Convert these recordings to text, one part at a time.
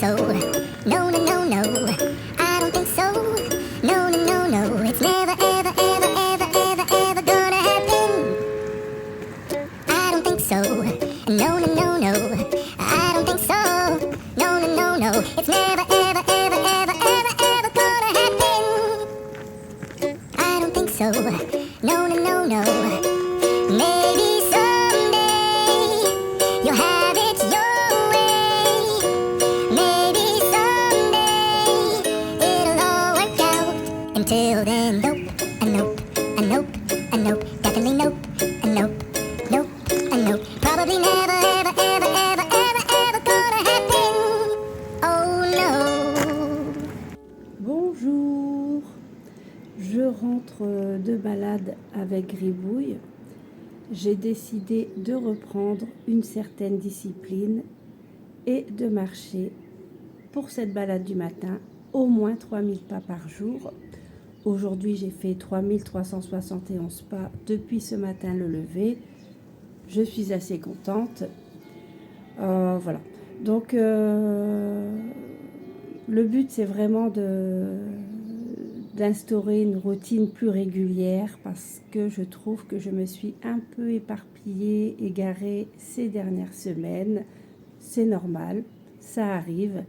so. No, no, no, no. I don't think so. No, no, no, no. It's never, ever, ever, ever, ever, ever gonna happen. I don't think so. No, no, no, no. I don't think so. No, no, no, no. It's never, ever, ever, ever, ever, ever gonna happen. I don't think so. No, no, no, no. Maybe someday you'll have it your way. Maybe someday it'll all work out. Until then, nope, a nope, a nope, a nope, definitely nope, a nope, nope, a nope. Probably never, ever, ever, ever, ever, ever gonna happen. Oh no. Bonjour, je rentre de balade avec Gribouille. J'ai décidé de reprendre une certaine discipline et de marcher pour cette balade du matin au moins 3000 pas par jour. Aujourd'hui, j'ai fait 3371 pas depuis ce matin le lever. Je suis assez contente. Voilà. Donc, le but, c'est vraiment d'instaurer une routine plus régulière parce que je trouve que je me suis un peu éparpillée, égarée ces dernières semaines. C'est normal, ça arrive.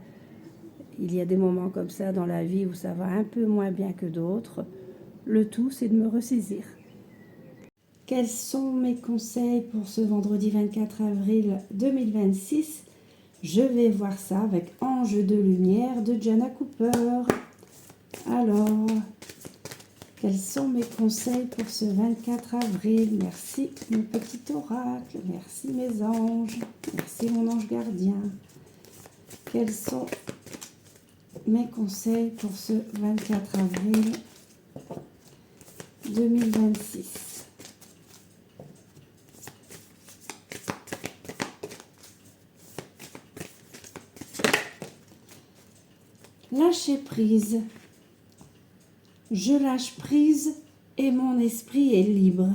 Il y a des moments comme ça dans la vie où ça va un peu moins bien que d'autres. Le tout, c'est de me ressaisir. Quels sont mes conseils pour ce vendredi 24 avril 2026 ? Je vais voir ça avec Ange de lumière de Jana Cooper. Alors, quels sont mes conseils pour ce 24 avril ? Merci mon petit oracle, merci mes anges, merci mon ange gardien. Quels sont mes conseils pour ce 24 avril 2026 ? Lâcher prise. Je lâche prise et mon esprit est libre.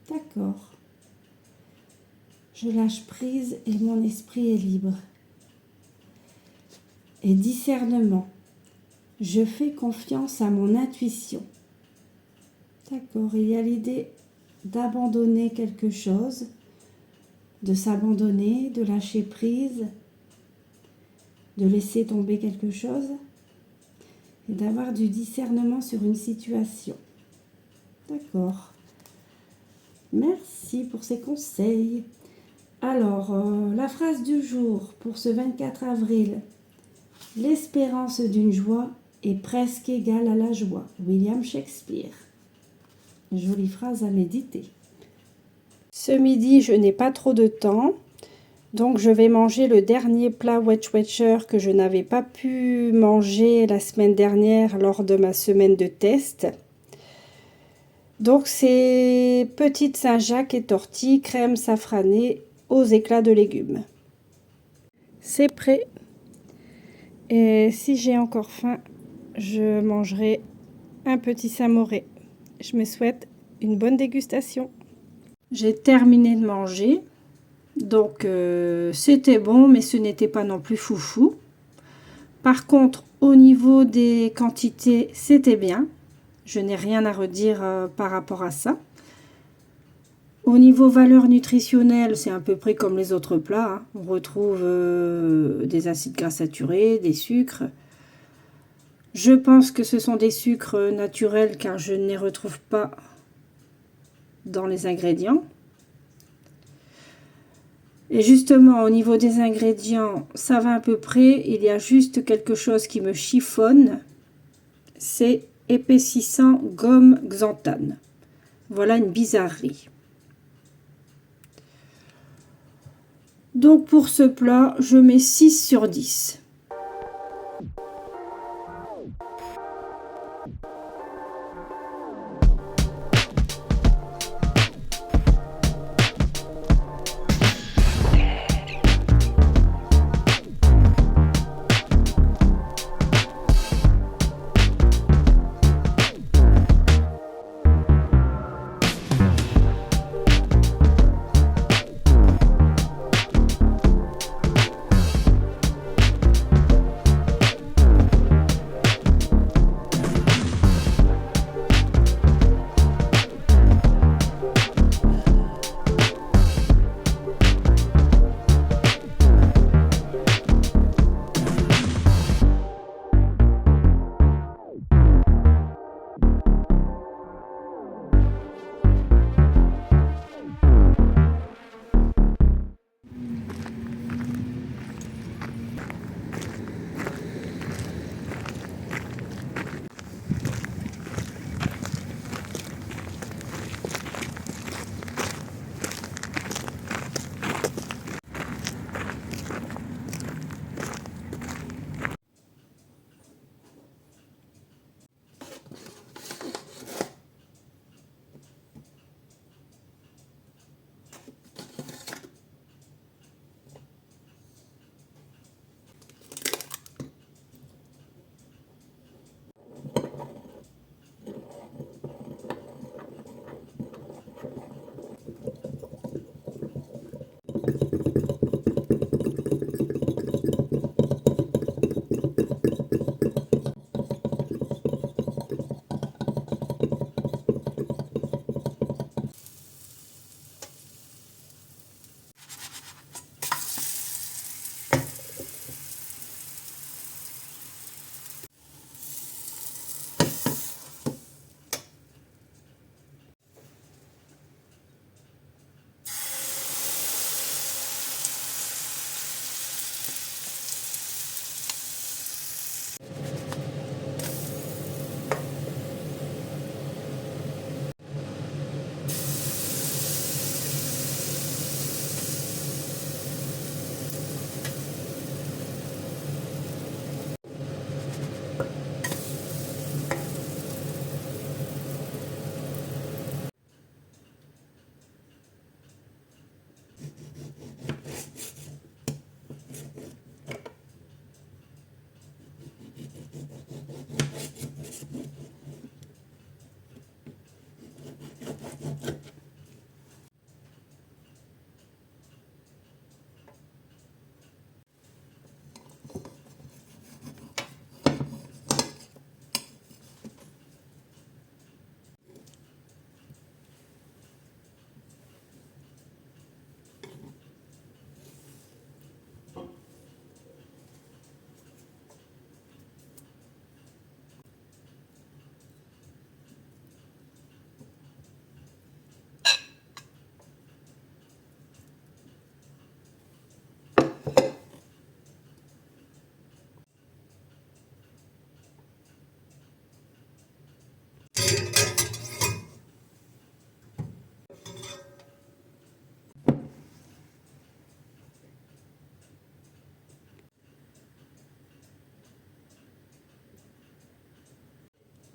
D'accord. Je lâche prise et mon esprit est libre. Et discernement. Je fais confiance à mon intuition. D'accord. Il y a l'idée d'abandonner quelque chose, de s'abandonner, de lâcher prise, de laisser tomber quelque chose et d'avoir du discernement sur une situation. D'accord. Merci pour ces conseils. Alors, la phrase du jour pour ce 24 avril. L'espérance d'une joie est presque égale à la joie. William Shakespeare. Jolie phrase à méditer. Ce midi, je n'ai pas trop de temps. Donc, je vais manger le dernier plat Weight Watcher que je n'avais pas pu manger la semaine dernière lors de ma semaine de test. Donc, c'est petites Saint-Jacques et tortilles, crème safranée aux éclats de légumes. C'est prêt. Et si j'ai encore faim, je mangerai un petit Saint-Moré. Je me souhaite une bonne dégustation. J'ai terminé de manger. Donc, c'était bon, mais ce n'était pas non plus foufou. Par contre, au niveau des quantités, c'était bien. Je n'ai rien à redire par rapport à ça. Au niveau valeur nutritionnelle, c'est à peu près comme les autres plats. Hein. On retrouve des acides gras saturés, des sucres. Je pense que ce sont des sucres naturels car je ne les retrouve pas dans les ingrédients. Et justement, au niveau des ingrédients, ça va à peu près. Il y a juste quelque chose qui me chiffonne. C'est épaississant gomme xanthane. Voilà une bizarrerie. Donc pour ce plat, je mets 6 sur 10.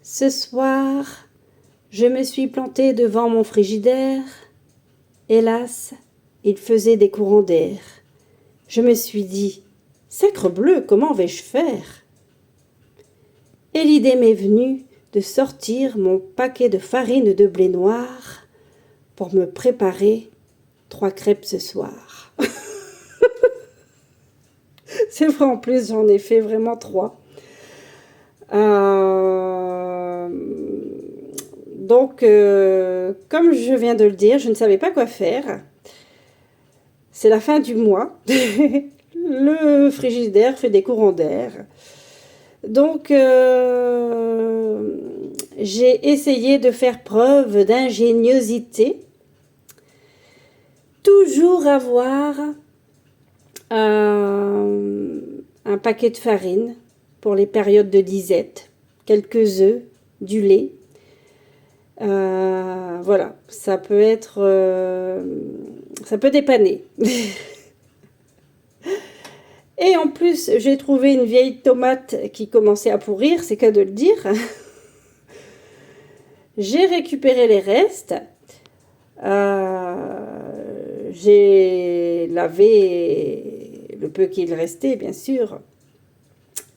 Ce soir, je me suis plantée devant mon frigidaire. Hélas, il faisait des courants d'air. Je me suis dit, sacrebleu, comment vais-je faire? Et l'idée m'est venue de sortir mon paquet de farine de blé noir pour me préparer 3 crêpes ce soir. C'est vrai, en plus, j'en ai fait vraiment 3. Donc, comme je viens de le dire, je ne savais pas quoi faire. C'est la fin du mois. Le frigidaire fait des courants d'air. Donc, j'ai essayé de faire preuve d'ingéniosité. Toujours avoir un paquet de farine pour les périodes de disette, quelques œufs, du lait. Voilà, ça peut être, ça peut dépanner. Et en plus, j'ai trouvé une vieille tomate qui commençait à pourrir, c'est qu'à de le dire. J'ai récupéré les restes. J'ai lavé le peu qu'il restait, bien sûr.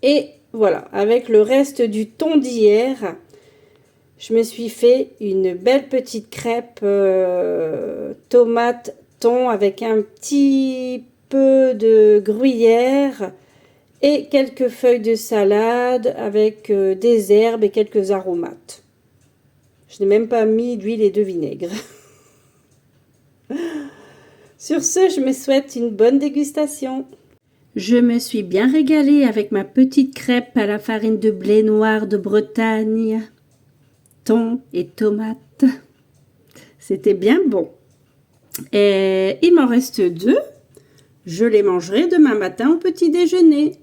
Et voilà, avec le reste du thon d'hier, je me suis fait une belle petite crêpe tomate thon avec un petit peu de gruyère et quelques feuilles de salade avec des herbes et quelques aromates. Je n'ai même pas mis d'huile et de vinaigre. Sur ce, je me souhaite une bonne dégustation. Je me suis bien régalée avec ma petite crêpe à la farine de blé noir de Bretagne, thon et tomates. C'était bien bon. Et il m'en reste 2. Je les mangerai demain matin au petit déjeuner.